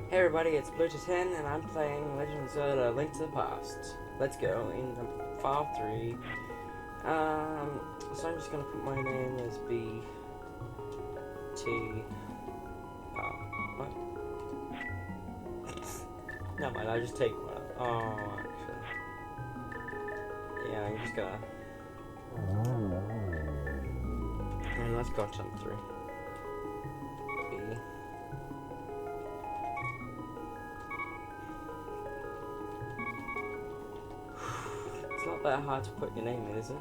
Hey everybody, it's BlueToad and I'm playing Legend of Zelda: Link to the Past. Let's go in file 3. So I'm just gonna put my name as B T. What? Never mind, I'll just take one. Oh, actually, yeah, I'm just gonna. And let's go to 3. B. It's not that hard to put your name in, is it?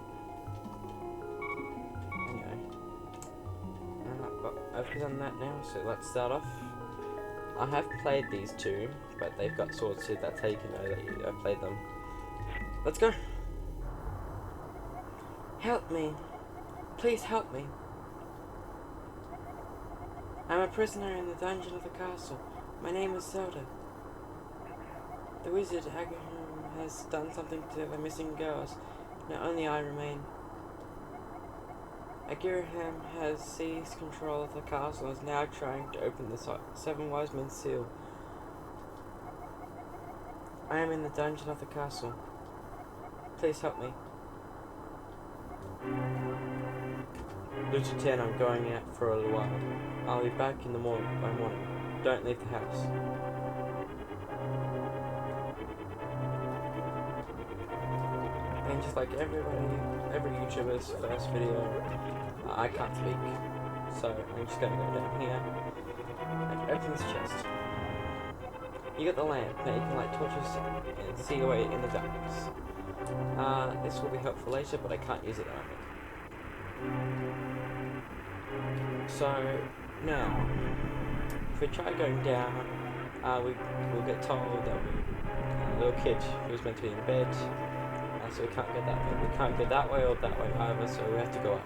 Anyway. But I've done that now, so let's start off. I have played these two, but they've got swords here. That's how you can know that I've played them. Let's go! Help me! Please help me! I'm a prisoner in the dungeon of the castle. My name is Zelda. The wizard Agaham has done something to the missing girls. Now only I remain. Agaham has seized control of the castle and is now trying to open the 7 Wise Men's seal. I am in the dungeon of the castle. Please help me. BlueToad, I'm going out for a little while. I'll be back in the morning by morning. Don't leave the house. And just like every YouTuber's first video, I can't speak. So I'm just gonna go down here and open this chest. You got the lamp. Now you can light torches and see your way in the darkness. This will be helpful later, but I can't use it at the moment. So now, if we try going down, we'll get told that a little kid who's meant to be in bed, so we can't get that way. We can't go that way or that way either, so we have to go up.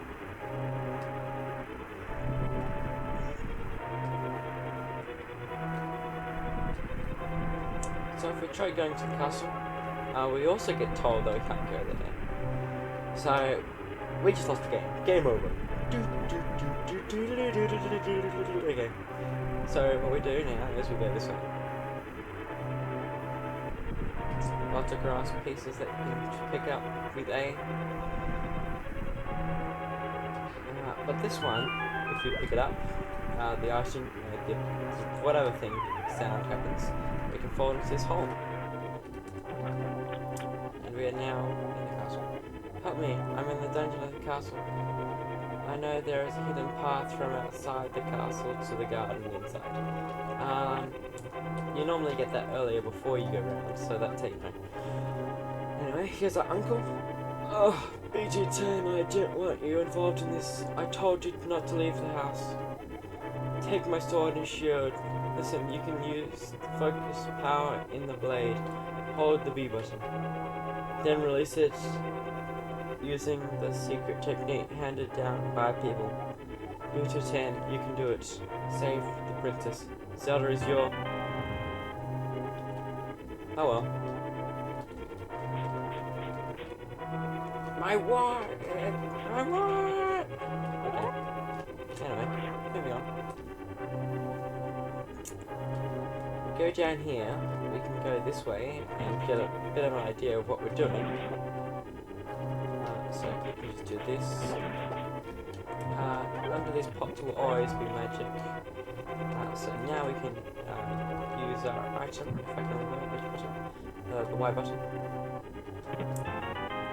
So if we try going to the castle, we also get told that we can't go there. So we just lost the game. Game over. Okay. So what we do now is we go this way. Lots of grass pieces that you can pick up with A. But this one, if you pick it up, the icing, whatever thing sound happens, we can fall into this hole. And we are now in castle. Help me, I'm in the dungeon of the castle. I know there is a hidden path from outside the castle to the garden inside. You normally get that earlier before you go around, so that's how you know. Anyway, here's our uncle. Oh, BG10, I didn't want you involved in this. I told you not to leave the house. Take my sword and shield. Listen, you can use focus power in the blade. Hold the B button. Then release it using the secret technique handed down by people. BG10, you can do it. Save the princess. Zelda is your... Oh well. My what? My what? Okay. Anyway, moving on. We go down here. We can go this way and get a bit of an idea of what we're doing. So we can just do this. Under these pots will always be magic. So now we can use our item, if I can remember which button, the Y button.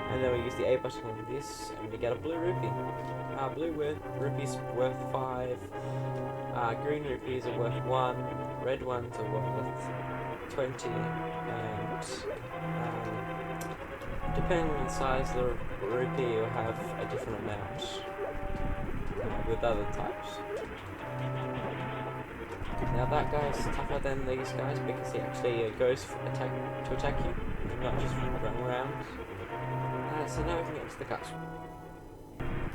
And then we use the A button on this, and we get a blue rupee. Blue rupees worth 5, green rupees are worth 1, red ones are worth 20, and depending on the size of the rupee, you'll have a different amount with other types. Now that guy's tougher than these guys because he actually goes to attack you, and not just run around. So now we can get into the castle.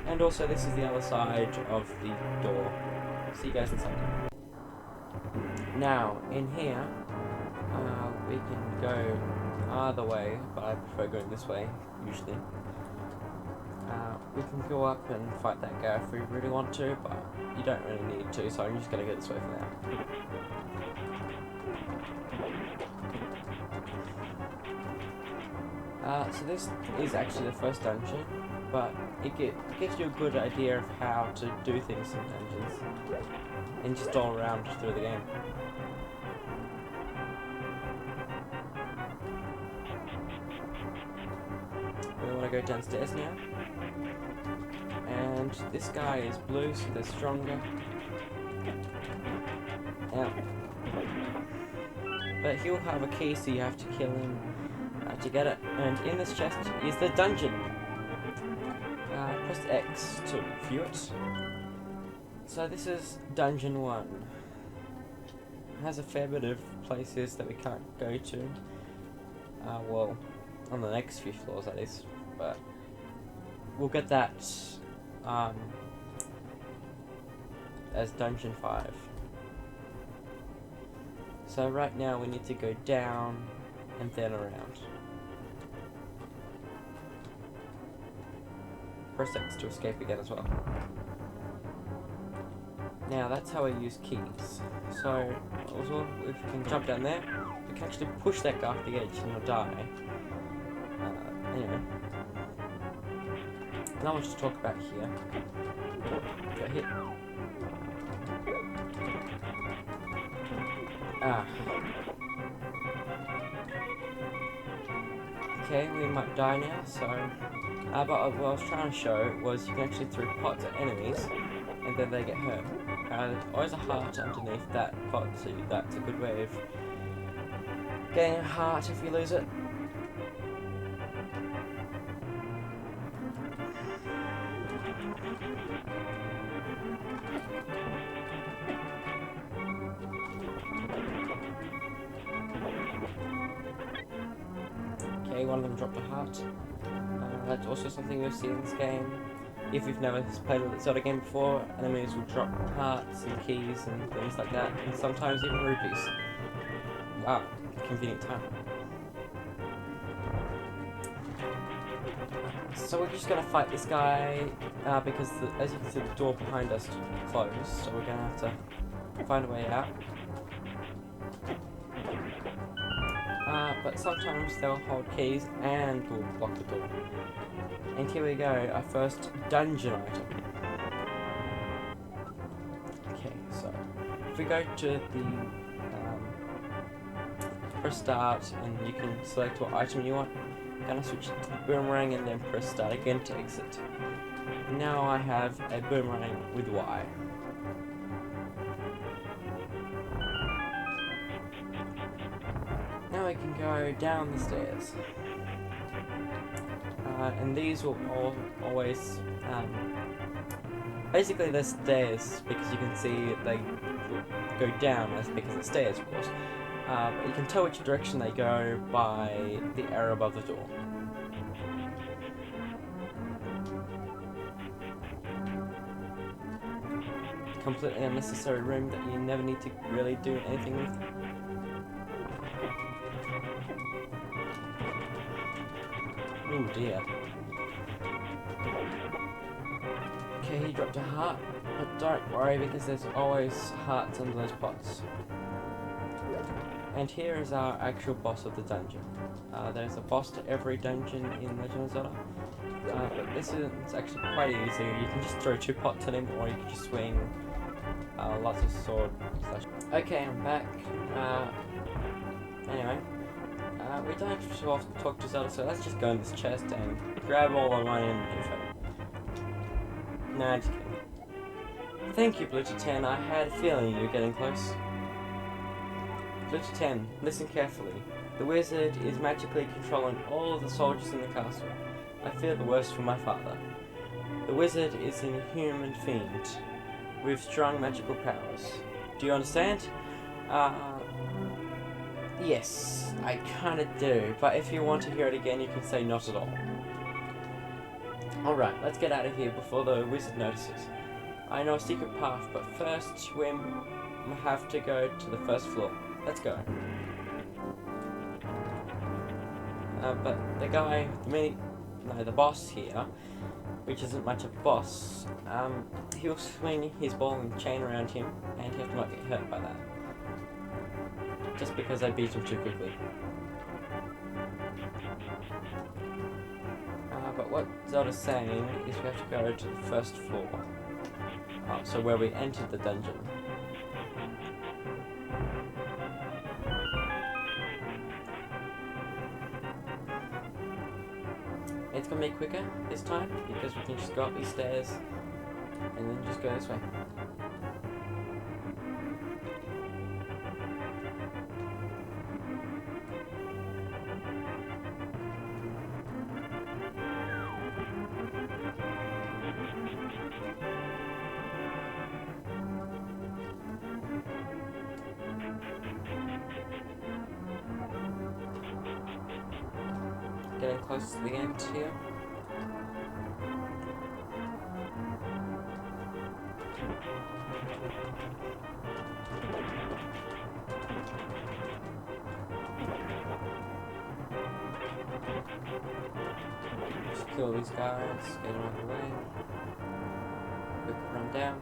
And also this is the other side of the door. See you guys inside. Now, in here, we can go either way, but I prefer going this way, usually. We can go up and fight that guy if we really want to, but you don't really need to, so I'm just going to go this way for now. So this is actually the first dungeon, but it gives you a good idea of how to do things in dungeons, and just all around through the game. We want to go downstairs now, and this guy is blue, so they're stronger. Yeah. But he'll have a key, so you have to kill him to get it. And in this chest is the dungeon. Press X to view it. So this is dungeon 1. It has a fair bit of places that we can't go to. Well, on the next few floors that is, but we'll get that as dungeon 5. So right now we need to go down and then around. Press X to escape again as well. Now that's how we use keys. So also if you can jump down there, you can actually push that guy off the edge and you'll die. Anyway. Not much to talk about here. Got hit. Okay, we might die now, so... but what I was trying to show was you can actually throw pots at enemies, and then they get hurt. There's always a heart underneath that pot, so that's a good way of getting a heart if you lose it. Okay, one of them dropped a heart. That's also something you'll see in this game. If you've never played a Zelda game before, enemies will drop hearts and keys and things like that, and sometimes even rupees. Wow, convenient time. So we're just gonna fight this guy because, as you can see, the door behind us closed, so we're gonna have to find a way out. But sometimes they'll hold keys and will block the door. And here we go, our first dungeon item. Okay, so if we go to the press start, and you can select what item you want. gonna switch to the boomerang and then press start again to exit. Now I have a boomerang with Y. Now I can go down the stairs. And these will always, basically they're stairs because you can see they go down as because they're stairs, of course. But you can tell which direction they go by the arrow above the door. Completely unnecessary room that you never need to really do anything with. Oh dear. Okay, he dropped a heart, but don't worry because there's always hearts under those pots. And here is our actual boss of the dungeon. There's a boss to every dungeon in Legend of Zelda. But this is actually quite easy. You can just throw 2 pots at him, or you can just swing lots of sword slash. Okay, I'm back. Anyway, we don't have to talk to Zelda, so let's just go in this chest and grab all of my info. Nah, just kidding. Thank you, BlueToad 10. I had a feeling you were getting close. BlueToad 10, listen carefully. The wizard is magically controlling all of the soldiers in the castle. I fear the worst for my father. The wizard is an inhuman fiend with strong magical powers. Do you understand? Yes, I kinda do, but if you want to hear it again, you can say not at all. Alright, let's get out of here before the wizard notices. I know a secret path, but first we have to go to the first floor. Let's go. But the guy, the boss here, which isn't much of a boss, he'll swing his ball and chain around him, and he'll not get hurt by that. Just because I beat him too quickly. But what Zelda's saying is we have to go to the first floor. So where we entered the dungeon. It's gonna be quicker this time because we can just go up these stairs and then just go this way. Getting close to the end here. Just kill these guys, get them out of the way. Quick run down.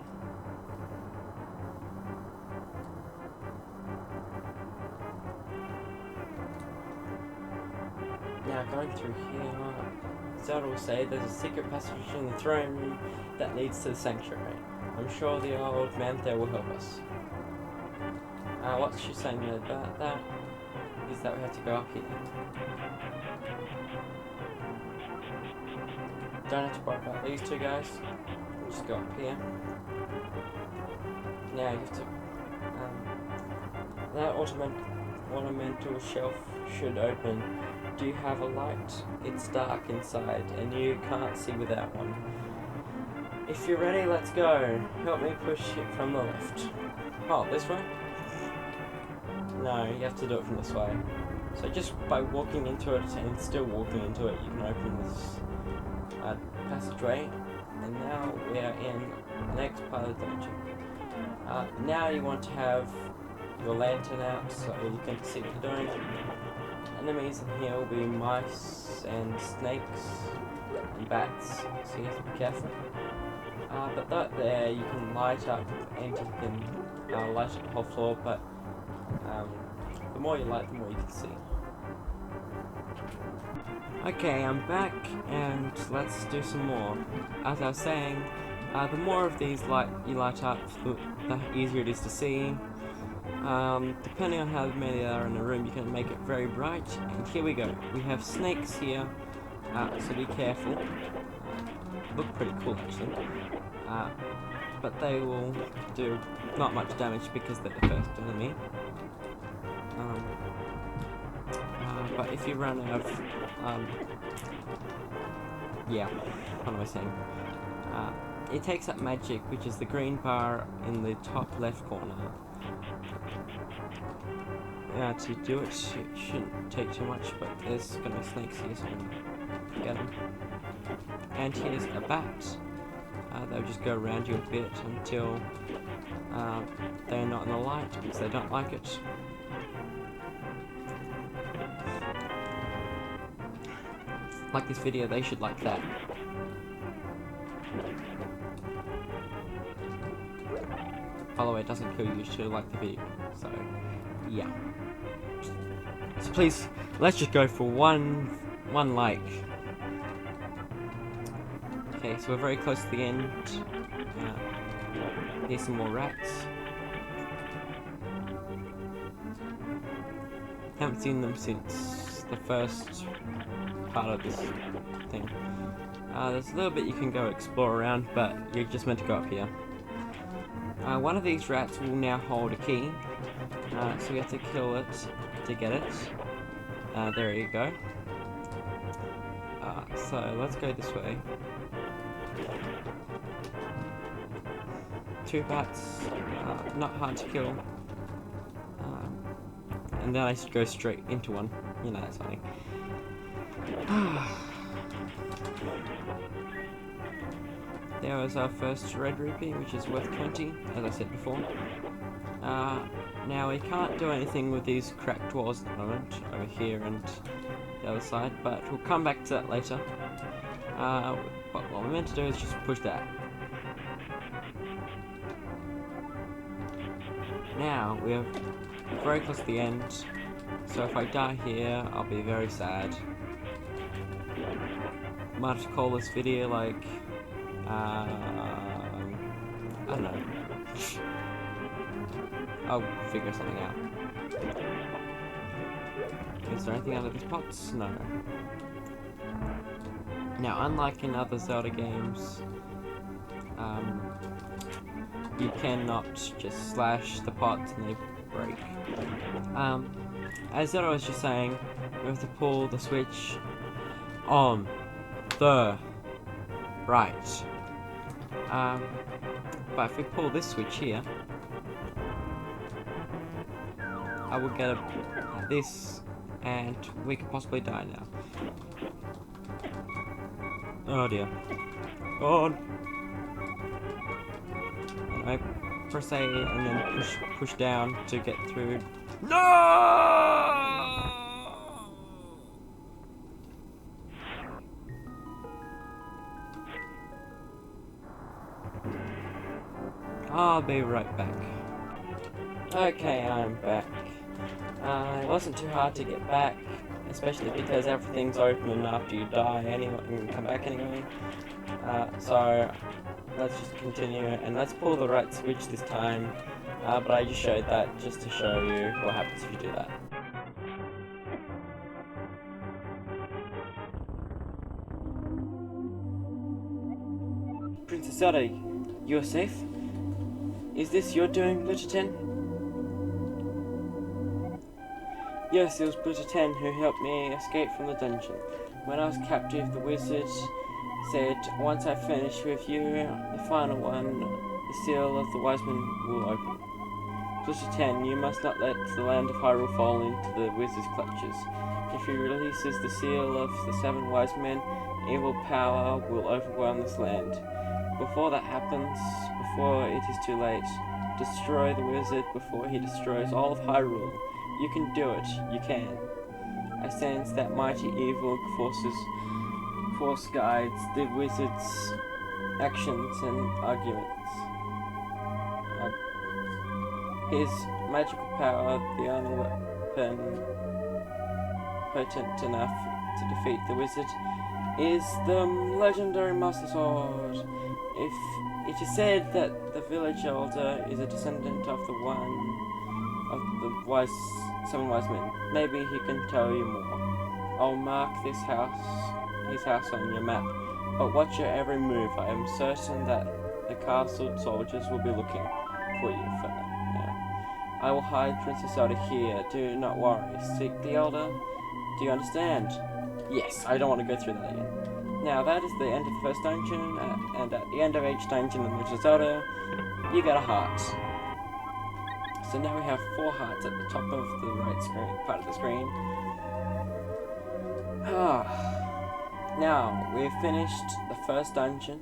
Now going through here, Zelda will say there's a secret passage in the throne room that leads to the sanctuary. I'm sure the old man there will help us. What she's saying about that is that we have to go up here. Don't have to worry about these 2 guys. We'll just go up here. Now you have to. That ornamental shelf should open. Do you have a light? It's dark inside and you can't see without one. If you're ready, let's go. Help me push it from the left. Oh, this way? No, you have to do it from this way. So just by walking into it and still walking into it, you can open this passageway. And now we are in the next part of the dungeon. Now you want to have your lantern out so you can see what you're doing. Enemies in here will be mice and snakes and bats, so you have to be careful. But that there you can light up and you can light up the whole floor, but the more you light, the more you can see. Okay, I'm back and let's do some more. As I was saying, the more of these you light up, the easier it is to see. Depending on how many there are in a room, you can make it very bright. And here we go. We have snakes here, so be careful. Look pretty cool actually. But they will do not much damage because they're the first enemy. But if you run out of, yeah, what am I saying? It takes up magic, which is the green bar in the top left corner. To do it, it shouldn't take too much, but there's gonna be snakes here, so get them. And here's a bat. They'll just go around you a bit until they're not in the light because they don't like it. Like this video, they should like that. By the way, it doesn't kill you to like the video, so yeah. So please, let's just go for one like. Okay, so we're very close to the end. Here's some more rats. Haven't seen them since the first part of this thing. There's a little bit you can go explore around, but you're just meant to go up here. One of these rats will now hold a key, so we have to kill it to get it. There you go. So let's go this way. 2 bats, not hard to kill. And then I should go straight into one. You know, that's funny. There was our first red rupee, which is worth 20, as I said before. Now we can't do anything with these cracked walls at the moment, over here and the other side, but we'll come back to that later. But what we're meant to do is just push that. Now, we're very close to the end, so if I die here, I'll be very sad. Might have to call this video like, I don't know. I'll figure something out. Is there anything under these pots? No. Now, unlike in other Zelda games, you cannot just slash the pots and they break. As Zelda was just saying, we have to pull the switch on the right. But if we pull this switch here, I will get this, and we could possibly die now. Oh dear. God. And I press A and then push down to get through. No! I'll be right back. Okay, I'm back. It wasn't too hard to get back, especially because everything's open after you die anyway, and you can come back anyway. So let's just continue, and let's pull the right switch this time. But I just showed that just to show you what happens if you do that. Princess Zelda, you're safe? Is this your doing, BlueToad? Yes, it was BlueToad who helped me escape from the dungeon. When I was captive, the wizard said, once I finish with you, the final one, the seal of the wise men will open. BlueToad, you must not let the land of Hyrule fall into the wizard's clutches. If he releases the seal of the 7 wise men, evil power will overwhelm this land. Before that happens, before it is too late, destroy the wizard before he destroys all of Hyrule. You can do it. You can. I sense that mighty evil force guides the wizard's actions and arguments. His magical power, the only weapon potent enough to defeat the wizard, is the legendary Master Sword. It is said that the village elder is a descendant of the one of the seven wise men. Maybe he can tell you more. I'll mark his house on your map, but watch your every move. I am certain that the castle soldiers will be looking for you for now. I will hide Princess Zelda here. Do not worry. Seek the Elder. Do you understand? Yes, I don't want to go through that again. Now that is the end of the first dungeon, and at the end of each dungeon in Legend of Zelda, you get a heart. So now we have 4 hearts at the top of the right part of the screen. Now we've finished the first dungeon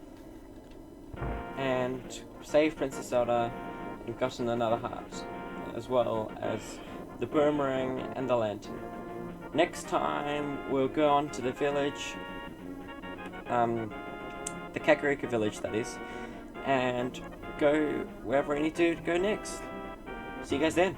and saved Princess Zelda and gotten another heart, as well as the boomerang and the lantern. Next time we'll go on to the village, the Kakariko village that is, and go wherever we need to go next. See you guys then.